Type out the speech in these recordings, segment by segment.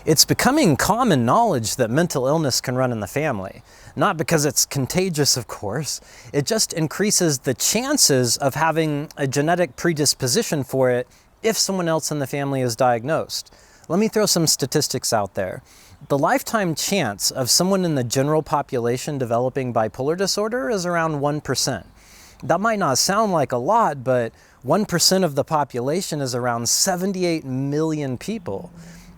It's becoming common knowledge that mental illness can run in the family. Not because it's contagious, of course. It just increases the chances of having a genetic predisposition for it if someone else in the family is diagnosed. Let me throw some statistics out there. The lifetime chance of someone in the general population developing bipolar disorder is around 1%. That might not sound like a lot, but 1% of the population is around 78 million people.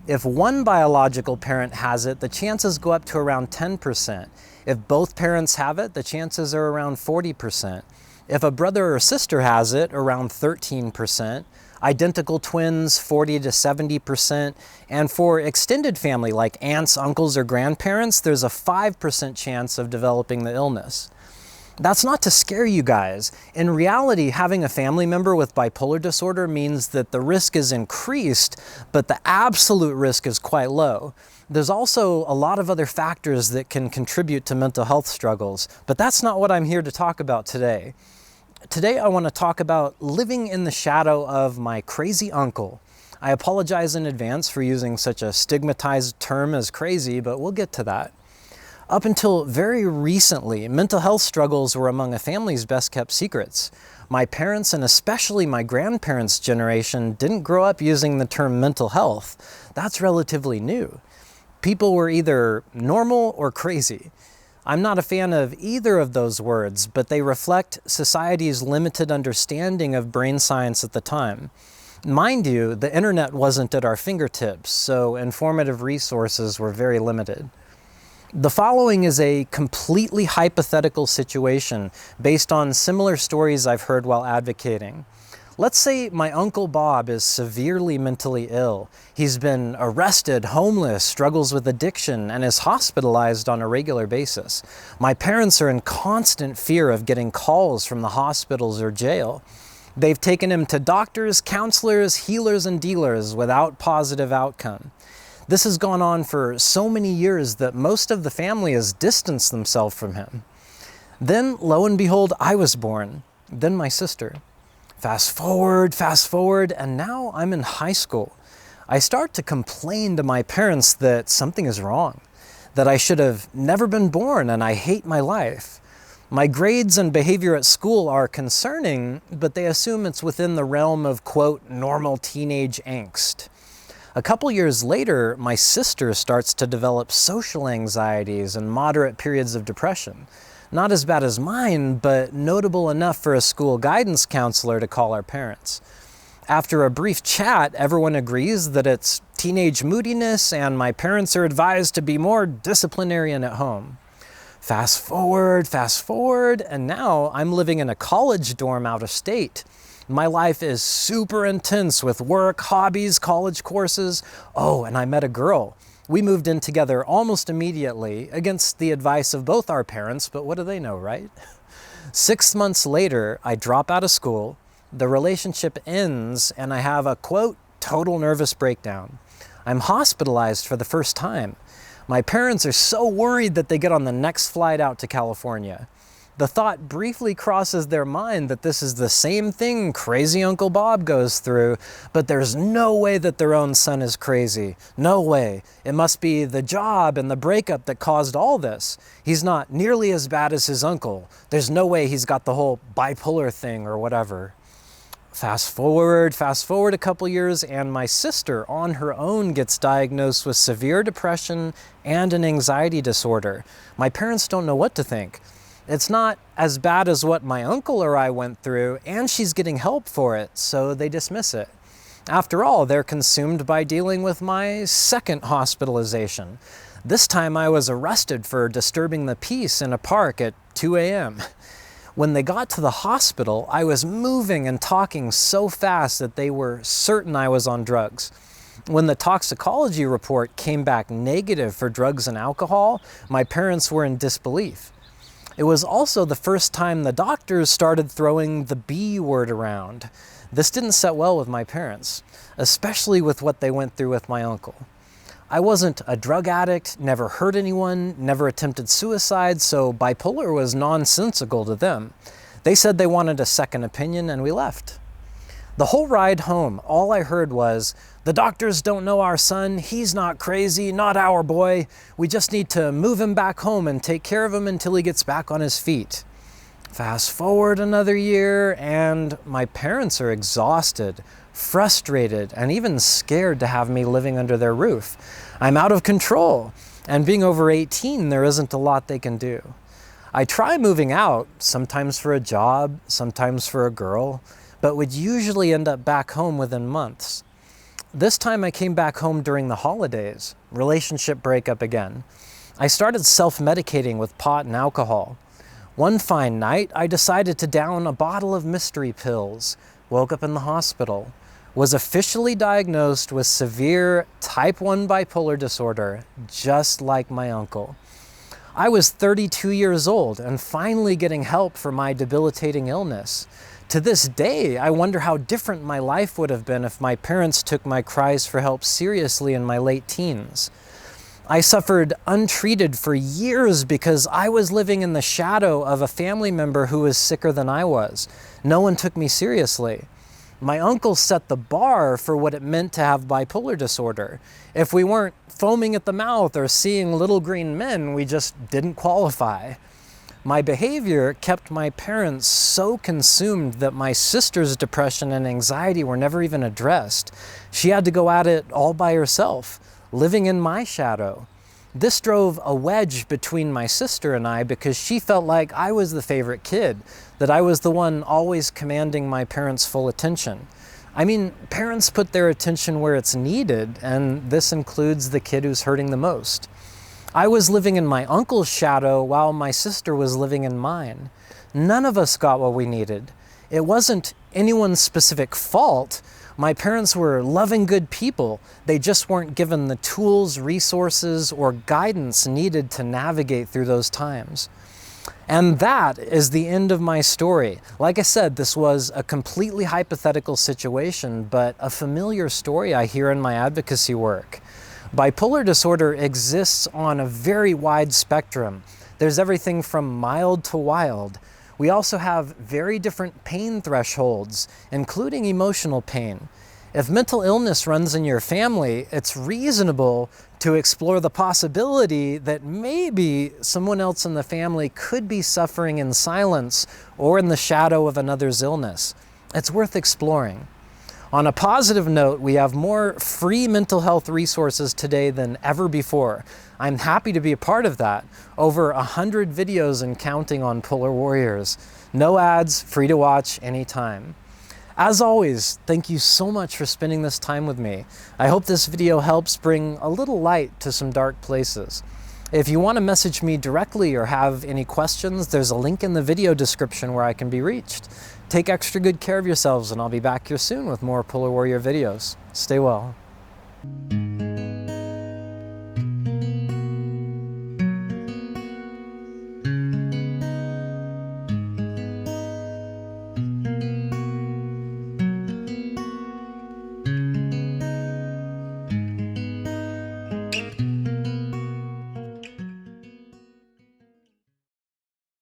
If one biological parent has it, the chances go up to around 10%. If both parents have it, the chances are around 40%. If a brother or sister has it, around 13%. Identical twins, 40 to 70%. And for extended family, like aunts, uncles, or grandparents, there's a 5% chance of developing the illness. That's not to scare you guys. In reality, having a family member with bipolar disorder means that the risk is increased, but the absolute risk is quite low. There's also a lot of other factors that can contribute to mental health struggles, but that's not what I'm here to talk about today. Today I want to talk about living in the shadow of my crazy uncle. I apologize in advance for using such a stigmatized term as crazy, but we'll get to that. Up until very recently, mental health struggles were among a family's best-kept secrets. My parents, and especially my grandparents' generation, didn't grow up using the term mental health. That's relatively new. People were either normal or crazy. I'm not a fan of either of those words, but they reflect society's limited understanding of brain science at the time. Mind you, the internet wasn't at our fingertips, so informative resources were very limited. The following is a completely hypothetical situation based on similar stories I've heard while advocating. Let's say my Uncle Bob is severely mentally ill. He's been arrested, homeless, struggles with addiction, and is hospitalized on a regular basis. My parents are in constant fear of getting calls from the hospitals or jail. They've taken him to doctors, counselors, healers, and dealers without positive outcome. This has gone on for so many years that most of the family has distanced themselves from him. Then, lo and behold, I was born. Then my sister. Fast forward, and now I'm in high school. I start to complain to my parents that something is wrong, that I should have never been born and I hate my life. My grades and behavior at school are concerning, but they assume it's within the realm of, quote, normal teenage angst. A couple years later, my sister starts to develop social anxieties and moderate periods of depression. Not as bad as mine, but notable enough for a school guidance counselor to call our parents. After a brief chat, everyone agrees that it's teenage moodiness and my parents are advised to be more disciplinarian at home. Fast forward, and now I'm living in a college dorm out of state. My life is super intense with work, hobbies, college courses. Oh, and I met a girl. We moved in together almost immediately, against the advice of both our parents, but what do they know, right? 6 months later, I drop out of school, the relationship ends, and I have a, quote, total nervous breakdown. I'm hospitalized for the first time. My parents are so worried that they get on the next flight out to California. The thought briefly crosses their mind that this is the same thing crazy Uncle Bob goes through, but there's no way that their own son is crazy. No way. It must be the job and the breakup that caused all this. He's not nearly as bad as his uncle. There's no way he's got the whole bipolar thing or whatever. Fast forward a couple years, and my sister on her own gets diagnosed with severe depression and an anxiety disorder. My parents don't know what to think. It's not as bad as what my uncle or I went through, and she's getting help for it, so they dismiss it. After all, they're consumed by dealing with my second hospitalization. This time I was arrested for disturbing the peace in a park at 2 a.m. When they got to the hospital, I was moving and talking so fast that they were certain I was on drugs. When the toxicology report came back negative for drugs and alcohol, my parents were in disbelief. It was also the first time the doctors started throwing the B word around. This didn't set well with my parents, especially with what they went through with my uncle. I wasn't a drug addict, never hurt anyone, never attempted suicide, so bipolar was nonsensical to them. They said they wanted a second opinion and we left. The whole ride home, all I heard was, "The doctors don't know our son, he's not crazy, not our boy. We just need to move him back home and take care of him until he gets back on his feet." Fast forward another year, and my parents are exhausted, frustrated, and even scared to have me living under their roof. I'm out of control, and being over 18, there isn't a lot they can do. I try moving out, sometimes for a job, sometimes for a girl, but would usually end up back home within months. This time I came back home during the holidays, relationship breakup again. I started self-medicating with pot and alcohol. One fine night, I decided to down a bottle of mystery pills, woke up in the hospital, was officially diagnosed with severe type 1 bipolar disorder, just like my uncle. I was 32 years old and finally getting help for my debilitating illness. To this day, I wonder how different my life would have been if my parents took my cries for help seriously in my late teens. I suffered untreated for years because I was living in the shadow of a family member who was sicker than I was. No one took me seriously. My uncle set the bar for what it meant to have bipolar disorder. If we weren't foaming at the mouth or seeing little green men, we just didn't qualify. My behavior kept my parents so consumed that my sister's depression and anxiety were never even addressed. She had to go at it all by herself, living in my shadow. This drove a wedge between my sister and I because she felt like I was the favorite kid, that I was the one always commanding my parents' full attention. I mean, parents put their attention where it's needed, and this includes the kid who's hurting the most. I was living in my uncle's shadow while my sister was living in mine. None of us got what we needed. It wasn't anyone's specific fault. My parents were loving, good people. They just weren't given the tools, resources, or guidance needed to navigate through those times. And that is the end of my story. Like I said, this was a completely hypothetical situation, but a familiar story I hear in my advocacy work. Bipolar disorder exists on a very wide spectrum. There's everything from mild to wild. We also have very different pain thresholds, including emotional pain. If mental illness runs in your family, it's reasonable to explore the possibility that maybe someone else in the family could be suffering in silence or in the shadow of another's illness. It's worth exploring. On a positive note, we have more free mental health resources today than ever before. I'm happy to be a part of that. Over 100 videos and counting on Polar Warriors. No ads, free to watch anytime. As always, thank you so much for spending this time with me. I hope this video helps bring a little light to some dark places. If you want to message me directly or have any questions, there's a link in the video description where I can be reached. Take extra good care of yourselves, and I'll be back here soon with more Polar Warrior videos. Stay well.